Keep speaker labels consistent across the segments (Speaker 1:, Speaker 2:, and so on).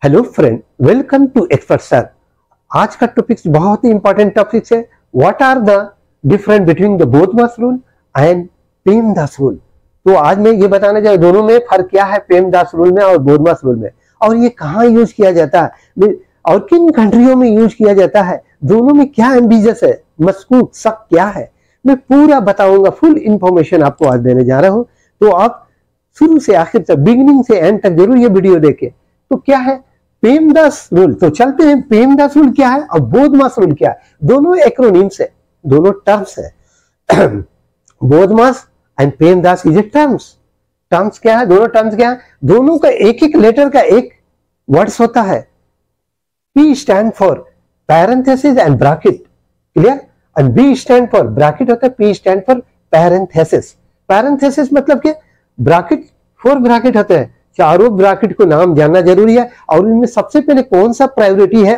Speaker 1: Hello friend, welcome to expert sir. आज का topic बहुत ही इंपॉर्टेंट टॉपिक है। What are the difference between the BODMAS rule and PEMDAS rule. तो आज मैं ये बताना चाहूँ दोनों में फर्क क्या है, पेमदास रूल में और बोधमास रूल में, और ये कहाँ यूज किया जाता है और किन कंट्रियों में यूज किया जाता है, दोनों में क्या एम्बिगस है, मस्कूक शक क्या है, मैं पूरा बताऊंगा। फुल इंफॉर्मेशन आपको आज देने जा रहा हूँ, तो आप शुरू से आखिर तक, बिगिनिंग से एंड तक जरूर ये वीडियो देखें। तो क्या है पेमदास रूल, तो चलते हैं। पेमदास रूल क्या है और बोधमास रूल क्या है, दोनों एक्रोनिम्स है, दोनों टर्म्स है। बोधमास and PEMDAS is a terms क्या है, दोनों टर्म्स क्या है, दोनों का एक एक लेटर का एक वर्ड्स होता है। P stand for parenthesis and bracket, clear, and B stand for bracket होता है, P stand for parenthesis. Parenthesis मतलब क्या, ब्रैकेट, 4 ब्रैकेट होते हैं, चारों ब्रैकेट को नाम जानना जरूरी है। और इनमें सबसे पहले कौन सा प्रायोरिटी है,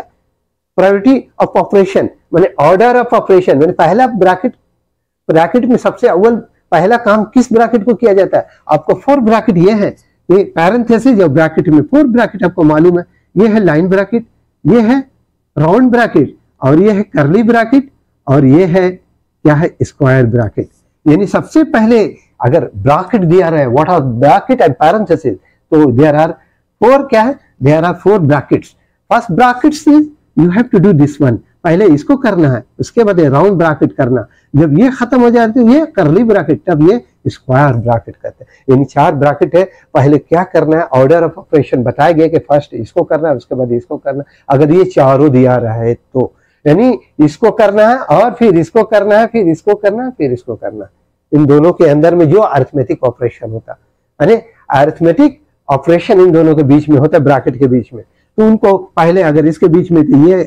Speaker 1: प्रायोरिटी ऑफ ऑपरेशन, माने ऑर्डर ऑफ ऑपरेशन, माने पहला ब्रैकेट में सबसे अव्वल पहला काम किस ब्रैकेट को किया जाता है। आपको 4 ब्रैकेट ये है, ये पैरेंथेसिस और ब्रैकेट में 4 ब्रैकेट आपको मालूम है। ये है लाइन ब्रैकेट, ये है राउंड ब्रैकेट, और ये है करली ब्रैकेट, और ये है क्या है, स्क्वायर ब्रैकेट। यानी सबसे पहले अगर ब्रैकेट दिया रहा है, what are bracket and parenthesis, तो देयर आर 4 क्या है, there are 4 brackets. First brackets is you have to do this one, पहले इसको करना है, उसके बाद राउंड ब्रैकेट करना, जब ये खत्म हो जाते हैं ये करली ब्रैकेट, तब ये स्क्वायर ब्रैकेट करते हैं। यानी 4 ब्रैकेट है, पहले क्या करना है, ऑर्डर ऑफ ऑपरेशन बताया गया कि फर्स्ट इसको करना है, उसके बाद इसको करना है। अगर ये चारों दिया रहा है तो यानी इसको करना है, और फिर इसको करना है, फिर इसको करना है, फिर इसको करना है। इन दोनों के अंदर में जो अरिथमेटिक ऑपरेशन होता है, अरिथमेटिक ऑपरेशन इन दोनों के बीच में होता है, ब्रैकेट के बीच में, तो उनको पहले अगर इसके बीच में तो ये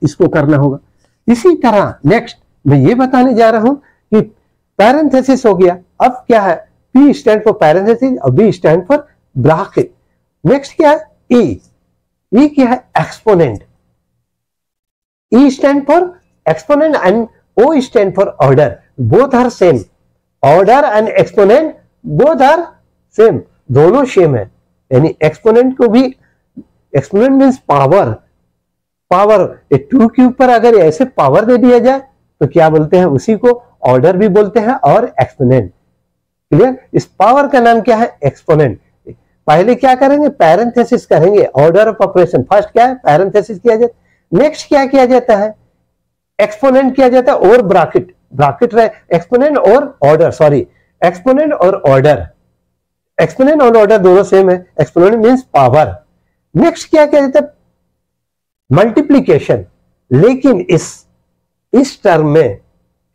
Speaker 1: इसको करना होगा। इसी तरह नेक्स्ट मैं ये बताने जा रहा हूं कि पैरेंथेसिस हो गया, अब क्या है, P स्टैंड फॉर पैरेंथेसिस और B stand for bracket. Next क्या है, E क्या है, exponent. E stand for exponent and O stand for order, both are same, order and exponent both are same, दोनों सेम है। यानी एक्सपोनेंट को भी, एक्सपोनेंट मींस पावर, एक 2 के ऊपर अगर ऐसे पावर दे दिया जाए तो क्या बोलते हैं, उसी को ऑर्डर भी बोलते हैं और एक्सपोनेंट, क्लियर। इस पावर का नाम क्या है, एक्सपोनेंट। पहले क्या करेंगे, पैरेंथेसिस करेंगे, ऑर्डर ऑफ ऑपरेशन, फर्स्ट क्या है, पैरेंथेसिस किया जाता है, नेक्स्ट क्या किया जाता है, एक्सपोनेंट किया जाता है, और ब्रैकेट रहे, एक्सपोनेंट और ऑर्डर, सॉरी, एक्सपोनेंट और ऑर्डर, एक्सपोनेंट और ऑर्डर दोनों सेम है, एक्सपोनेंट मींस पावर। नेक्स्ट क्या किया जाता है, मल्टीप्लीकेशन। लेकिन इस टर्म में,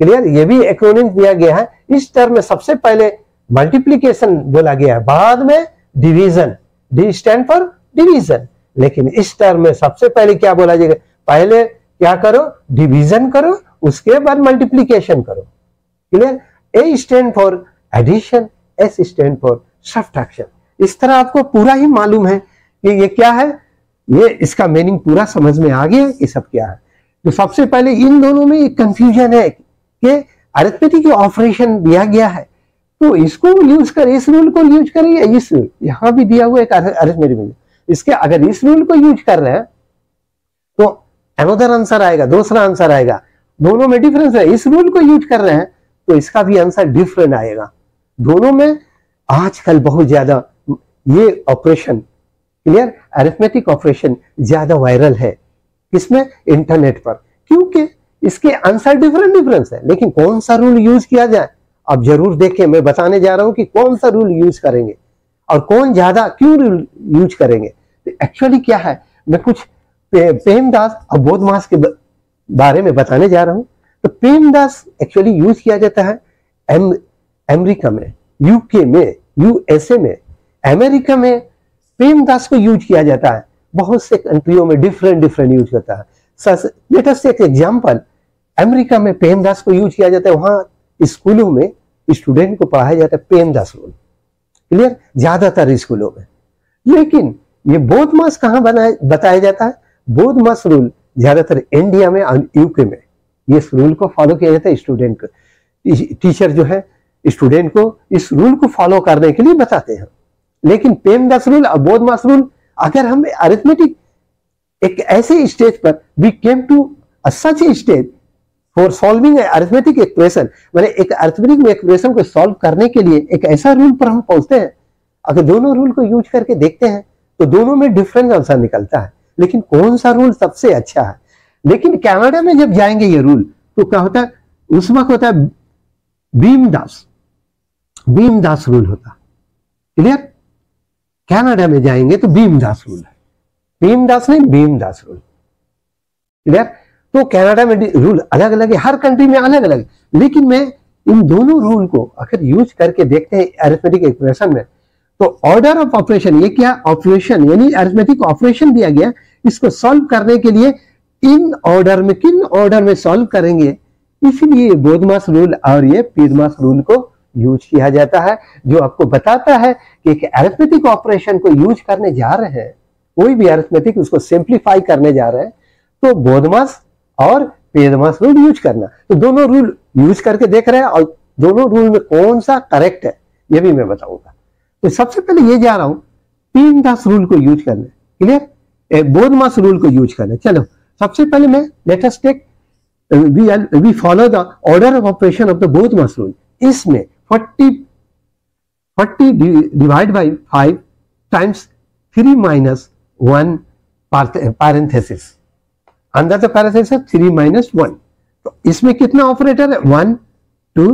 Speaker 1: क्लियर, ये भी एक्रोनिम दिया गया है, इस टर्म में सबसे पहले मल्टीप्लीकेशन बोला गया है, बाद में division, D stand for division. लेकिन इस टर्म में सबसे पहले क्या बोला जाएगा, पहले क्या करो, डिवीजन करो, उसके बाद मल्टीप्लीकेशन करो, clear. A stand for addition, S stand for subtraction. इस तरह आपको पूरा ही मालूम है कि ये क्या है, ये इसका मीनिंग पूरा समझ में आ गया कि सब क्या है। तो सबसे पहले इन दोनों में एक कंफ्यूजन है कि अरिथमेटिक ऑपरेशन दिया गया है, तो इसको यूज करें, इस रूल को यूज करें, या इस, यहां भी दिया हुआ एक अरिथमेटिक में, इसके अगर इस रूल को यूज कर रहे हैं तो अनदर आंसर आएगा, दूसरा आंसर आएगा, दोनों में डिफरेंस है। इस रूल को यूज कर रहे हैं तो इसका भी आंसर डिफरेंट आएगा। दोनों में आजकल बहुत ज्यादा ये ऑपरेशन, क्लियर, अरिथमेटिक ऑपरेशन ज्यादा वायरल है, किसमें, इंटरनेट पर, क्योंकि इसके आंसर डिफरेंस है। लेकिन कौन सा रूल यूज किया जाए, आप जरूर देखें, मैं बताने जा रहा हूं कि कौन सा रूल यूज करेंगे और कौन ज्यादा क्यों रूल यूज करेंगे। तो एक्चुअली क्या है, मैं कुछ पेमदास और बोधमास के बारे में बताने जा रहा हूं। तो पेमदास एक्चुअली यूज किया जाता है अमेरिका में, यूके में, यूएसए में, अमेरिका में पेमदास को यूज किया जाता है, बहुत से कंट्रियों में डिफरेंट यूज होता है। Let us take example, America में पेमदास को यूज किया जाता है, वहां स्कूलों में स्टूडेंट को पढ़ाया जाता है पेमदास रूल, क्लियर, ज्यादातर स्कूलों में। लेकिन ये बोधमास कहां बताया जाता है, बोधमास रूल ज्यादातर इंडिया में और यूके में ये रूल को फॉलो किया जाता है। स्टूडेंट को, टीचर जो है स्टूडेंट को इस रूल को फॉलो करने के लिए बताते हैं। लेकिन पेमदास रूल और बोधमास रूल अगर हम अरिथमेटिक एक ऐसे स्टेज पर we came to such a stage for solving arithmetic expression, मैंने एक अरिथमेटिक एक्सप्रेशन को सॉल्व करने के लिए एक ऐसा रूल पर हम पहुंचते हैं, अगर दोनों रूल को यूज करके देखते हैं तो दोनों में डिफरेंट आंसर निकलता है, लेकिन कौन सा रूल सबसे अच्छा है। लेकिन कनाडा में जब जाएंगे ये रूल तो क्या होता है, उस वक्त होता है बीमदास रूल होता है, क्लियर। कनाडा में जाएंगे तो बीमदास रूल है, बीमदास नहीं बीमदास रूल, क्लियर। तो कनाडा में रूल अलग अलग है, हर कंट्री में अलग अलग, लेकिन मैं इन दोनों रूल को अगर यूज करके देखते हैं अरिथमेटिक एक्सप्रेशन में, तो ऑर्डर ऑफ ऑपरेशन, ये क्या ऑपरेशन यानी अरिथमेटिक ऑपरेशन दिया गया, इसको सॉल्व करने के लिए इन ऑर्डर में किन ऑर्डर में सॉल्व करेंगे, इसलिए बोधमास रूल और ये पीडमास रूल को यूज किया जाता है, जो आपको बताता है कि एक अरिथमेटिक ऑपरेशन को यूज करने जा रहे हैं, कोई भी अरिथमेटिक उसको सिंप्लीफाई करने जा रहे हैं, तो बोधमास और पीडमास रूल यूज करना। तो दोनों रूल यूज करके देख रहे हैं और दोनों रूल में कौन सा करेक्ट है ये भी मैं बताऊंगा। तो सबसे पहले ये जा रहा हूं पीडमास रूल को यूज करने, क्लियर, बोधमास रूल को यूज करने। चलो सबसे पहले मैं let us take we follow the order of operation of the BODMAS rule. इसमें 40 divide by 5 times 3 minus 1 parenthesis, अंदर द पैरेंथेसिस 3 माइनस 1, तो इसमें कितना ऑपरेटर है 1 2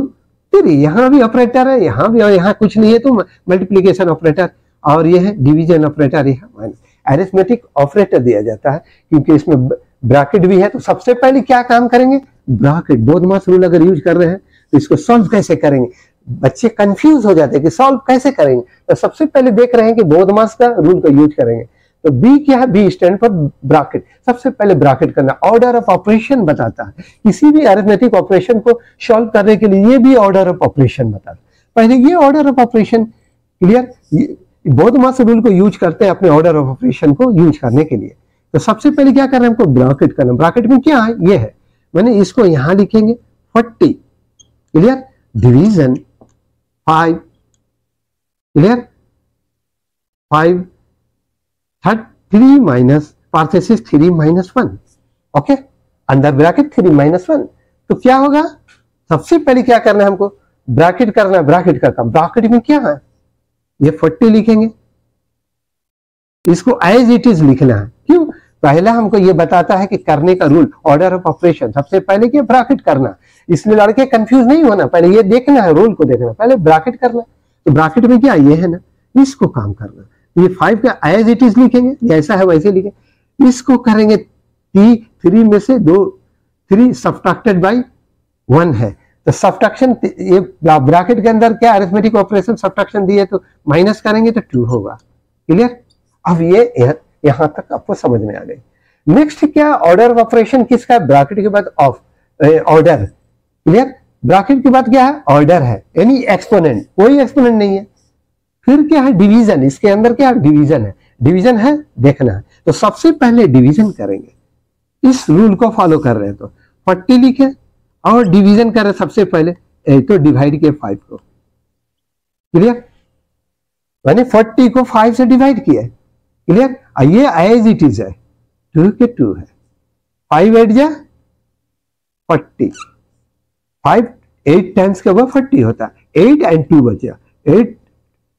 Speaker 1: 3, यहां भी ऑपरेटर है, यहां भी, और यहां कुछ नहीं है तो मल्टीप्लीकेशन ऑपरेटर, और ये है डिवीजन ऑपरेटर, यह माइनस अरिथमेटिक ऑपरेटर दिया जाता है क्योंकि इसमें ब्रैकेट भी है। तो सबसे पहले क्या काम करेंगे, ब्रैकेट, बोधमास रूल अगर यूज कर रहे हैं तो इसको सॉल्व कैसे करेंगे, बच्चे कंफ्यूज हो जाते हैं कि सॉल्व कैसे करेंगे, तो सबसे पहले देख रहे हैं कि बोधमास का रूल का यूज करेंगे। तो बी क्या है, बी स्टैंड फॉर ब्रैकेट, सबसे पहले ब्रैकेट करना, ऑर्डर ऑफ ऑपरेशन बताता है, किसी भी अरिथमेटिक ऑपरेशन को सॉल्व करने के लिए ये भी ऑर्डर ऑफ ऑपरेशन बताता है। पहले ये order of operation, clear, BODMAS rule को यूज करते हैं अपने ऑर्डर ऑफ ऑपरेशन को यूज करने के लिए। तो सबसे पहले क्या कर रहे हैं, हमको ब्रैकेट करना, ब्रैकेट में क्या है, ये है, मैंने इसको यहां लिखेंगे 40, clear, division 5, clear, 5 3 minus parenthesis 3 minus 1, okay, अंदर ब्रैकेट 3 माइनस 1। तो क्या होगा, सबसे पहले क्या करना है, हमको ब्रैकेट करना है, ब्रैकेट का काम, ब्रैकेट में क्या है, ये 40 लिखेंगे, इसको एज इट इज लिखना है, क्यों, पहला हमको ये बताता है कि करने का रूल, ऑर्डर ऑफ ऑपरेशन, सबसे पहले क्या ब्रैकेट करना, इसलिए लड़के कंफ्यूज नहीं होना, पहले ये देखना है, रूल को देखना, पहले ब्रैकेट करना। तो ब्रैकेट में क्या ये है ना, इसको काम करना, ये 5 का एज इट इज लिखेंगे, जैसा है वैसे लिखेंगे, इसको करेंगे 3 में से 3 सब्ट्रैक्टेड बाई 1 है, तो सब्ट्रैक्शन, ये ब्रैकेट के अंदर क्या अरिथमेटिक ऑपरेशन सब्ट्रैक्शन दिए तो माइनस करेंगे तो 2 होगा, क्लियर। अब ये यहां तक आपको समझ में आ गई। नेक्स्ट क्या, ऑर्डर ऑफ ऑपरेशन किसका है, ब्रैकेट के बाद ऑफ ऑर्डर, क्लियर, ब्रैकेट के बाद क्या है, ऑर्डर है, यानी एक्सपोनेंट, कोई एक्सपोनेंट नहीं है। फिर क्या है, डिवीजन, इसके अंदर क्या डिवीजन है, डिवीजन है, देखना है, तो सबसे पहले डिवीजन करेंगे, इस रूल को फॉलो कर रहे हैं, तो 40 लिखे और डिवीजन कर रहे हैं सबसे पहले, तो डिवाइड के 5 को, क्लियर, मैंने 40 को 5 से डिवाइड किया, क्लियर, ये एज इट इज है, 2 के 2 है, 5 8 जा 40, 5 8 टाइम्स के बाद 40 होता है, 8 एंड 2 बचा,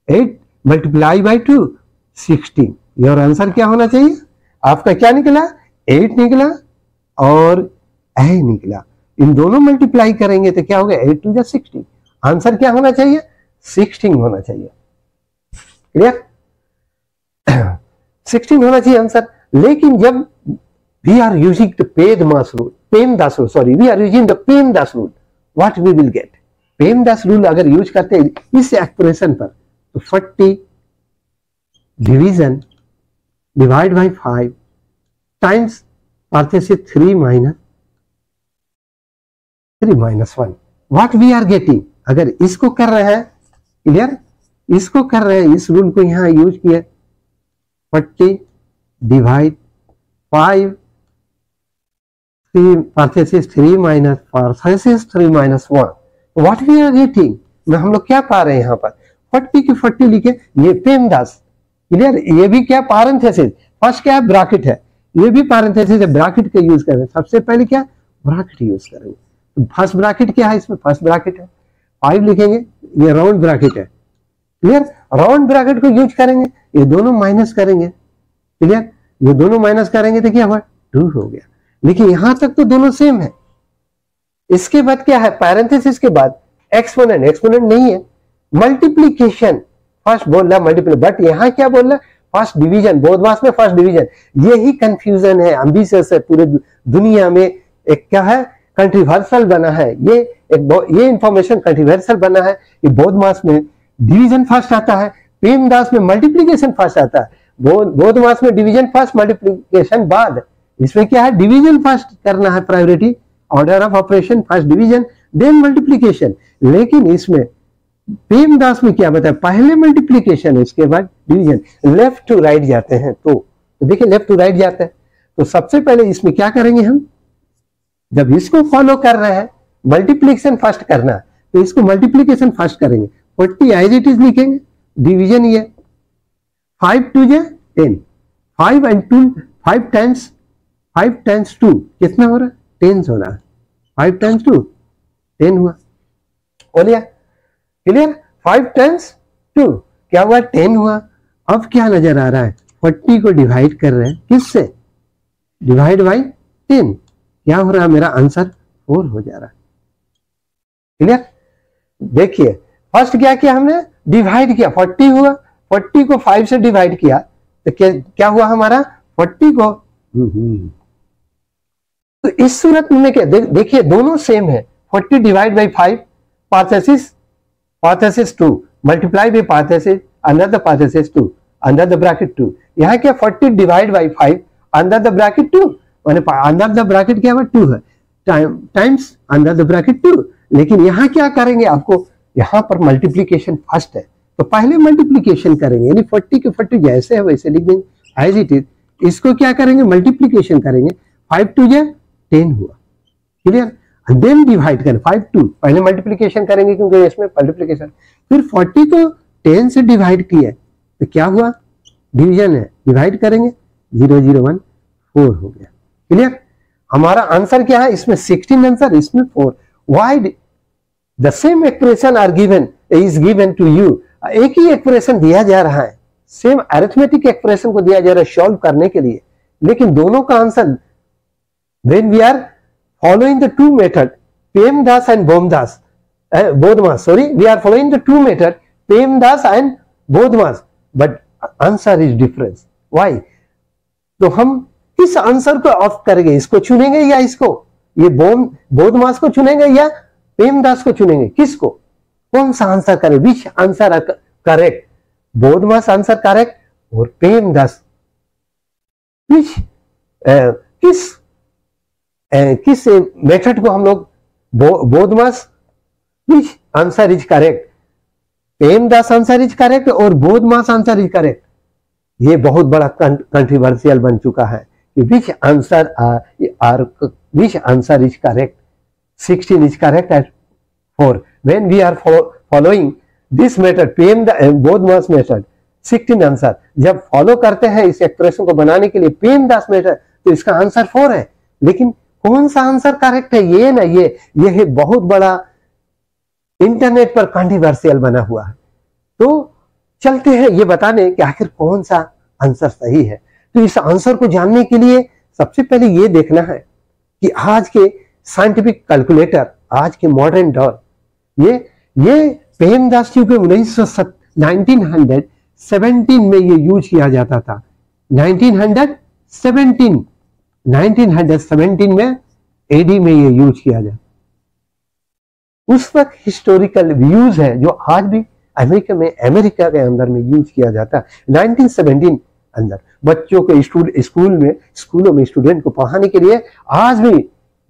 Speaker 1: 8 मल्टीप्लाई बाई 2 16, योर आंसर क्या होना चाहिए, आपका क्या निकला, 8 निकला और ए निकला, इन दोनों मल्टीप्लाई करेंगे तो क्या होगा, 8 2 जा 16, आंसर क्या होना चाहिए, 16 होना चाहिए, क्लियर, 16 होना चाहिए आंसर। लेकिन जब we are using the PEDMAS rule, PEMDAS rule, sorry, we are using the PEMDAS rule, what we will get, PEMDAS rule अगर यूज करते हैं इस एक्सप्रेशन पर, तो 40 division divide by 5 times parenthesis 3 minus 1, what we are getting, अगर इसको कर रहे हैं, क्लियर, इसको कर रहे हैं, इस रूल को यहां यूज किया, 40 divide 5 parenthesis 3 minus 1, what we are getting, में हम लोग क्या पा रहे हैं यहाँ पर, 40 की 40 लिखे, ये पेमदास, क्लियर, ये भी क्या पैरेंथेसिस, फर्स्ट क्या है ब्रैकेट है, ये भी पैरेंथेसिस है, ब्रैकेट का यूज करें। सबसे पहले क्या ब्रैकेट यूज करेंगे। तो फर्स्ट ब्रैकेट क्या है, इसमें फर्स्ट ब्रैकेट है 5 लिखेंगे, ये राउंड ब्रैकेट है, क्लियर। राउंड ब्रैकेट को यूज करेंगे, ये दोनों माइनस करेंगे, क्लियर। ये दोनों माइनस करेंगे तो क्या हुआ 2 हो गया। लेकिन यहां तक तो दोनों सेम है। इसके बाद क्या है, पैरेंथेसिस के बाद एक्सपोनेंट, एक्सपोनेंट नहीं है, मल्टीप्लीकेशन। फर्स्ट बोल रहा मल्टीप्लाई, बट यहां क्या बोल रहा फर्स्ट डिवीजन, बोधवास में फर्स्ट डिवीजन। यही कंफ्यूजन है, एम्बिशियस है, पूरे दुनिया में एक क्या है कंट्रोवर्शियल बना है। ये इंफॉर्मेशन कंट्रोवर्शियल बना है कि बोधवास में डिवीजन फर्स्ट आता है, प्रेमदास में मल्टीप्लीकेशन फर्स्ट आता है। बोधवास में डिवीजन फर्स्ट, मल्टीप्लीकेशन बाद। इसमें क्या है डिवीजन फर्स्ट करना है, priority order of operation, first division then multiplication. लेकिन इसमें प्रेमदास में क्या बताया, पहले मल्टीप्लीकेशन उसके बाद डिवीजन, लेफ्ट टू राइट जाते हैं। तो देखिए लेफ्ट टू राइट जाते हैं। तो सबसे पहले इसमें क्या करेंगे हम, जब इसको फॉलो कर रहे हैं मल्टीप्लीकेशन फर्स्ट करना, तो इसको मल्टीप्लीकेशन फर्स्ट करेंगे, 40 एज इट इज लिखेंगे, डिवीजन ये 5 2 जा 10, 5 and 2 5 times 2 कितना हो रहा है 10 हो रहा है, 5 times 2 10 हुआ, बोलिए क्लियर। 5 times 2 क्या हुआ 10 हुआ। अब क्या नजर आ रहा है 40 को डिवाइड कर रहे हैं किससे, डिवाइड बाई 10, क्या हो रहा है मेरा आंसर 4 हो जा रहा है, क्लियर। देखिए फर्स्ट क्या किया हमने, डिवाइड किया, 40 हुआ, 40 को 5 से डिवाइड किया तो क्या हुआ हमारा 40 को तो इस सूरत में क्या देखिए दोनों सेम है। 40 divide by 5 parenthesis 2 multiply by parenthesis under the parenthesis 2 under the bracket 2। यहाँ क्या 40 divide by 5 under the bracket 2, माने अंडर द ब्रैकेट क्या है 2 है, टाइम्स अंडर द ब्रैकेट 2। लेकिन यहाँ क्या करेंगे, आपको यहाँ पर मल्टीप्लीकेशन फर्स्ट है तो पहले मल्टीप्लीकेशन करेंगे, यानी 40 के 40 जैसे है वैसे लिख देंगे एज इट इज। इसको क्या करेंगे मल्टीप्लीकेशन करेंगे, 5 2 जा 10 हुआ, क्लियर। देन डिवाइड करें 5 2, पहले मल्टीप्लीकेशन करेंगे क्योंकि इसमें मल्टीप्लीकेशन, फिर 40 को 10 से डिवाइड किया तो क्या हुआ डिवीजन है, डिवाइड करेंगे 0 0 1 4 हो गया, क्लियर। हमारा आंसर क्या है, इसमें 16 आंसर, इसमें 4। Why the same expression are given is given to you, एक ही एक्सप्रेशन दिया जा रहा है, सेम अरिथमेटिक एक्सप्रेशन को दिया जा रहा है सॉल्व करने के लिए, लेकिन दोनों का answer when we are following the two method Premdas and Bodhmas, we are following the two method Premdas and Bodhmas, but answer is different. Why? तो हम किस आंसर को ऑप्ट करेंगे, इसको चुनेंगे या इसको, ये बोधमास को चुनेंगे या प्रेमदास को चुनेंगे, किसको, कौन सा आंसर करें, which answer correct, BODMAS answer correct और प्रेमदास किस मेथड को हम लोग BODMAS which answer is correct, PEMDAS answer is correct और बोधमास आंसर इज करेक्ट। ये बहुत बड़ा कंट्रोवर्शियल बन चुका है कि which answer is correct, 16 is correct at 4 when we are following this method BODMAS method 16 answer. जब फॉलो करते हैं इस एक्सप्रेशन को बनाने के लिए प्रेमदास मेथड तो इसका आंसर 4 है, लेकिन कौन सा आंसर करेक्ट है ये ना, ये बहुत बड़ा इंटरनेट पर कंट्रोवर्शियल बना हुआ है। तो चलते हैं ये बताने कि आखिर कौन सा आंसर सही है। तो इस आंसर को जानने के लिए सबसे पहले ये देखना है कि आज के साइंटिफिक कैलकुलेटर, आज के मॉडर्न दौर, ये प्रेमदास जी के 1917 में ये यूज किया जाता था। 1917 में एडी में ये यूज किया जाता, उस वक्त हिस्टोरिकल व्यूज है जो आज भी अमेरिका के अंदर में यूज किया जाता है। 1917 अंदर बच्चों को स्कूलों में स्टूडेंट को पढ़ाने के लिए आज भी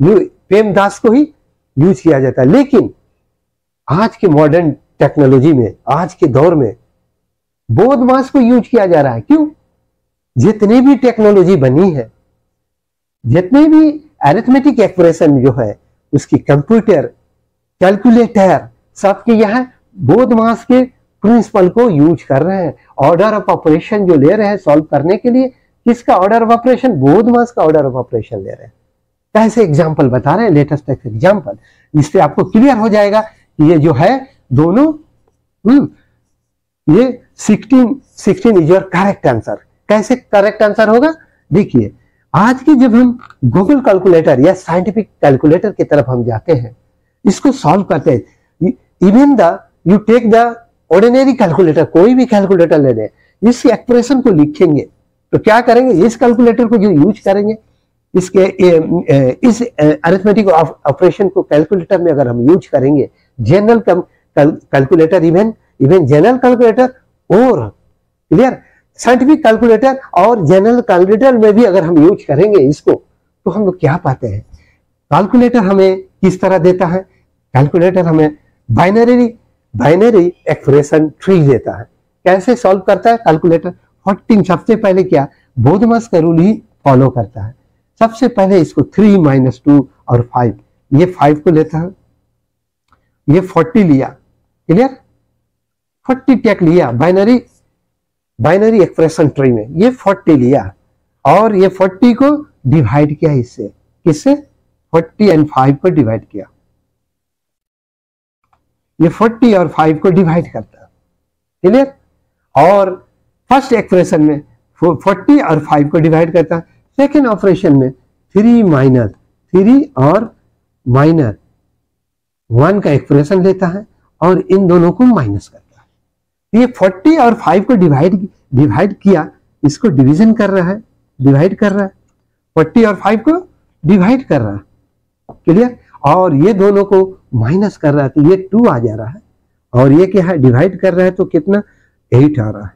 Speaker 1: प्रेमदास को ही यूज किया जाता है। लेकिन आज के मॉडर्न टेक्नोलॉजी में, आज के दौर में बोधमास को यूज किया जा रहा है। क्यों? जितनी भी टेक्नोलॉजी बनी है, जितने भी अरिथमेटिक एक्सप्रेशन जो है उसकी कंप्यूटर, कैलकुलेटर, सबके यह बोधमास के प्रिंसिपल को यूज कर रहे हैं। ऑर्डर ऑफ ऑपरेशन जो ले रहे हैं सॉल्व करने के लिए किसका ऑर्डर ऑफ ऑपरेशन, बोध मास का ऑर्डर ऑफ ऑपरेशन ले रहे हैं। कैसे एग्जाम्पल बता रहे हैं, लेटेस्ट एग्जाम्पल, इससे आपको क्लियर हो जाएगा कि ये जो है दोनों ये 16 इज योर करेक्ट आंसर। कैसे करेक्ट आंसर होगा, देखिए आज की जब हम गूगल कैलकुलेटर या साइंटिफिक कैलकुलेटर की तरफ हम जाते हैं, इसको सॉल्व करते हैं, even the you take the ordinary calculator, कोई भी कैलकुलेटर ले लें, इस एक्सप्रेशन को लिखेंगे तो क्या करेंगे, इस कैलकुलेटर को जो यूज करेंगे, इसके इस अरिथमेटिक ऑपरेशन को कैलकुलेटर में अगर हम यूज करेंगे, general calculator, even general calculator और क्लियर साइंटिफिक कैलकुलेटर और जनरल कैलकुलेटर में भी अगर हम यूज करेंगे इसको, तो हम लोग क्या पाते हैं, कैलकुलेटर हमें किस तरह देता है, कैलकुलेटर हमें बाइनरी एक्सप्रेशन ट्री देता है। कैसे सॉल्व करता है कैलकुलेटर, 14 सबसे पहले क्या बोधमास का रूल ही फॉलो करता है। सबसे पहले इसको 3 - 2 और 5, ये 5 को लेता है, ये 40 लिया, क्लियर 40 टेक लिया बाइनरी एक्सप्रेशन ट्री में, ये 40 लिया और ये 40 को डिवाइड किया इससे, किससे 40 और 5 को डिवाइड किया, ये 40 और 5 को डिवाइड करता है, क्लियर। और फर्स्ट एक्सप्रेशन में 40 और 5 को डिवाइड करता है, सेकेंड ऑपरेशन में 3 और -1 का एक्सप्रेशन लेता है और इन दोनों को माइनस करता है। ये 40 और 5 को डिवाइड किया, इसको डिवीजन कर रहा है, डिवाइड कर रहा है, 40 और 5 को डिवाइड कर रहा है, क्लियर। और ये दोनों को माइनस कर रहा है तो ये 2 आ जा रहा है, और ये क्या है डिवाइड कर रहा है तो कितना 8 आ रहा है,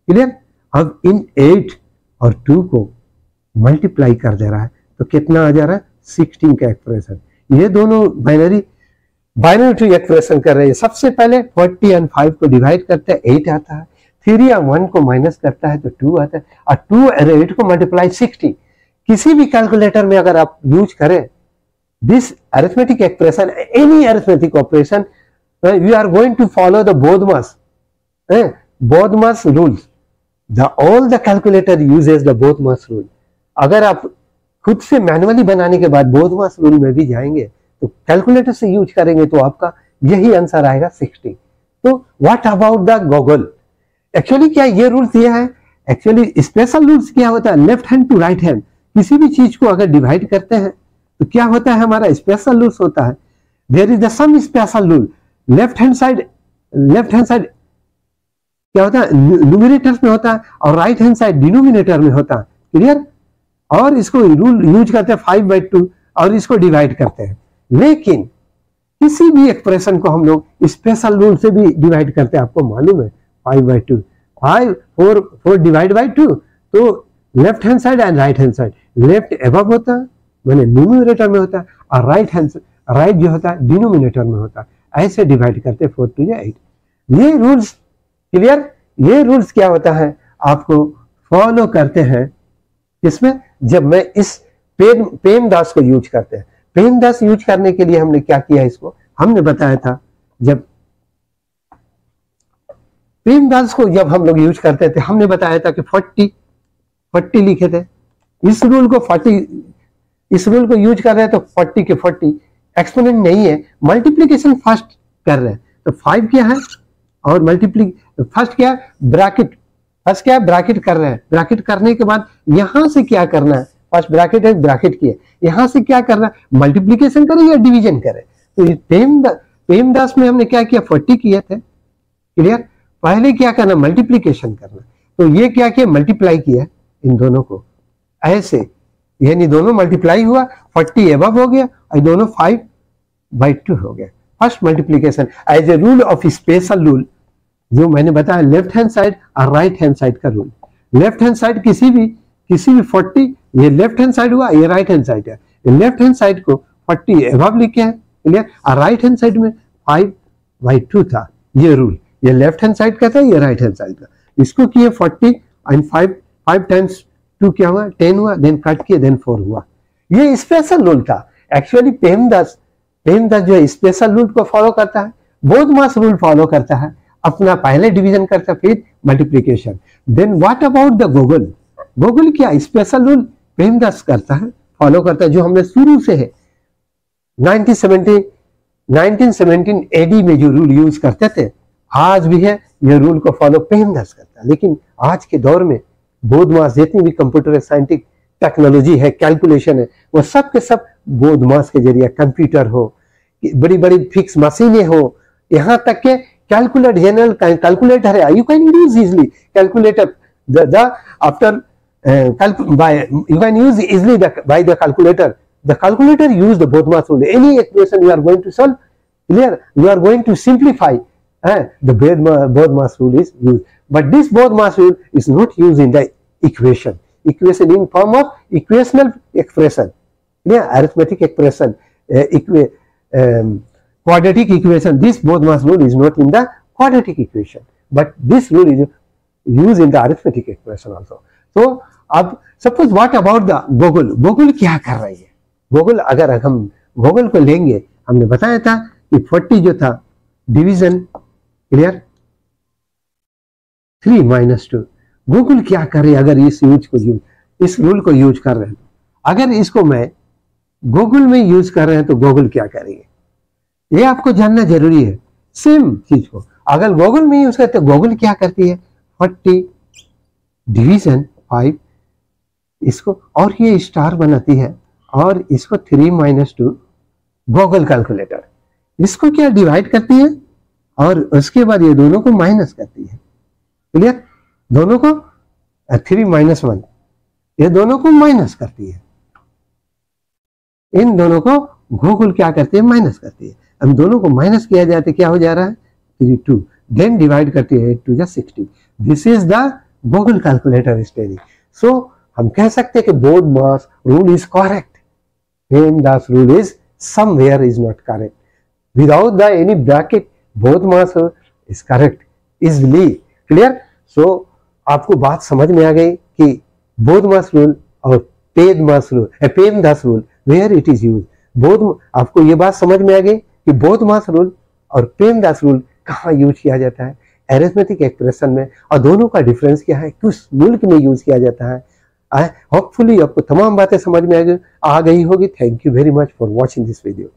Speaker 1: क्लियर। अब इन 8 और 2 को मल्टीप्लाई कर दे रहा है तो कितना आ जा रहा है 16 का एक्सप्रेशन। ये दोनों बाइनरी ट्री एक्सप्रेशन कर रहे हैं। सबसे पहले 40 और 5 को डिवाइड करते हैं, 8 आता है, 3 और 1 को माइनस करता है तो 2 आता है, और 2 और 8 को मल्टीप्लाई 60। किसी भी कैलकुलेटर में अगर आप यूज करें this arithmetic expression, any arithmetic operation, you are going to follow the Bodmas rules. All the calculator uses the Bodmas rule. अगर आप खुद से मैनुअली बनाने के बाद बोधमास रूल में भी जाएंगे तो कैलकुलेटर से यूज करेंगे तो आपका यही आंसर आएगा 60। तो what about the Google, actually क्या ये रूल्स दिया है, एक्चुअली स्पेशल रूल्स क्या होता है, left hand to right hand, किसी भी चीज को अगर डिवाइड करते हैं तो क्या होता है, हमारा स्पेशल रूल्स होता है। There is the some special rule, left hand side क्या होता है न्यूमरेटर में होता है और राइट हैंड साइड डिनोमिनेटर में होता है, क्लियर। और इसको रूल यूज करते हैं 5/2 और इसको डिवाइड करते हैं। लेकिन किसी भी एक्सप्रेशन को हम लोग स्पेशल रूल से भी डिवाइड करते हैं, आपको मालूम है 5/2, 4 डिवाइड बाई 2, तो left hand side and right hand side, left above होता है मैंने न्यूमरेटर में होता है और राइट जो होता है डिनोमिनेटर में होता है, ऐसे डिवाइड करते 4 2 या 8। ये रूल्स क्लियर, ये रूल्स क्या होता है आपको फॉलो करते हैं, इसमें जब मैं इस पेमदास को यूज करते हैं। पेमदास यूज करने के लिए हमने क्या किया, इसको हमने बताया था, जब पेमदास को जब हम लोग यूज करते थे हमने बताया था कि 40 लिखे थे, इस रूल को यूज कर रहे हैं तो 40 के 40 एक्सपोनेंट नहीं है, मल्टीप्लीकेशन फर्स्ट कर रहे हैं तो 5 क्या है और फर्स्ट क्या है ब्रैकेट, फर्स्ट क्या है ब्रैकेट कर रहे हैं, ब्रैकेट करने के बाद यहां से क्या करना है, फर्स्ट ब्रैकेट है ब्रैकेट किए, यहां से क्या करना है मल्टीप्लीकेशन करें या डिवीजन करें। तो पेमदास में हमने क्या किया 40 किए थे, क्लियर। पहले क्या करना मल्टीप्लीकेशन करना, तो ये क्या किया मल्टीप्लाई किया इन दोनों को ऐसे, यानी दोनों मल्टीप्लाई हुआ 40 एबव हो गया और दोनों 5/2 हो गया। First multiplication as a rule of special rule, जो मैंने बताया लेफ्ट हैंड साइड और राइट हैंड साइड का रूल। लेफ्ट हैंड साइड किसी भी 40, ये लेफ्ट हैंड साइड हुआ, ये राइट हैंड साइड है, लेफ्ट हैंड साइड को 40 एबव लिखे हैं, क्लियर, और राइट हैंड साइड में 5/2 था ये रूल, ये लेफ्ट हैंड साइड का था, ये राइट हैंड साइड का। इसको किए 40 एंड 5 टाइम्स 2 क्या हुआ 10 हुआ, देन कट किए देन 4 हुआ। ये स्पेशल रूल था। एक्चुअली पेमदास जो है स्पेशल रूल को फॉलो करता है, बोधमास रूल फॉलो करता है, अपना पहले डिवीजन करता है फिर multiplication. Then what about the Google, Google क्या स्पेशल रूल पेमदास करता है, फॉलो करता है, जो हमने शुरू से है 1917 एडी में जो रूल यूज करते थे, आज भी है ये रूल को फॉलो पेमदास करता है। लेकिन आज के दौर में बोधमास जितनी भी कंप्यूटर साइंटिफिक टेक्नोलॉजी है, कैलकुलेशन है, वो सब के सब बोधमास के जरिए, कंप्यूटर हो, बड़ी बड़ी फिक्स मशीनें हो, यहाँ तक के कैलकुलेटर, जनरल कैलकुलेटर है, you can use easily calculator after you can use easily by the calculator. The calculator use the Bodmas rule. Any equation you are going to solve, clear, you are going to simplify. The Bodmas rule is used. But this Bodmas rule is not used in the equation. Equation in form of equational expression, arithmetic expression, quadratic equation. This Bodmas rule is not in the quadratic equation. But this rule is used in the arithmetic expression also. तो अब suppose what about the Google, Google क्या कर रही है? Google, अगर हम Google को लेंगे, हमने बताया था कि 40 जो था डिवीजन, क्लियर, 3 - 2, गोगुल क्या कर रही है? अगर इस रूल को यूज कर रहे हैं, अगर इसको मैं गोगुल में यूज कर रहे हैं तो गोगुल क्या करेंगे, ये आपको जानना जरूरी है। सेम चीज को अगर गोगुल में यूज करते, गोगुल क्या करती है, 40 डिवीजन 5, इसको और ये स्टार बनाती है, और इसको 3 - 2 गोगुल कैलकुलेटर, इसको क्या डिवाइड करती है, और उसके बाद ये दोनों को माइनस करती है, क्लियर, दोनों को 3 - 1, ये दोनों को माइनस करती है, इन दोनों को गोगुल क्या करती है, माइनस करती है। अब दोनों को माइनस किया जाए तो क्या हो जा रहा है, 3 2, देन डिवाइड करती है 8 2 = 16। This is the Google calculator study. So हम कह सकते हैं कि BODMAS rule is correct, PEMDAS rule is somewhere is not correct. Without the any bracket BODMAS is correct easily, clear. So आपको बात समझ में आ गई कि बोधमास रूल और PEMDAS rule where it is use. आपको ये बात समझ में आ गई कि बोधमास रूल और पेमदास रूल कहाँ यूज किया जाता है, एरिथमेटिक एक्सप्रेशन में, और दोनों का डिफरेंस क्या है, किस मुल्क में यूज किया जाता है। होपफुली आपको तमाम बातें समझ में आ गई होगी। Thank you very much for watching this video.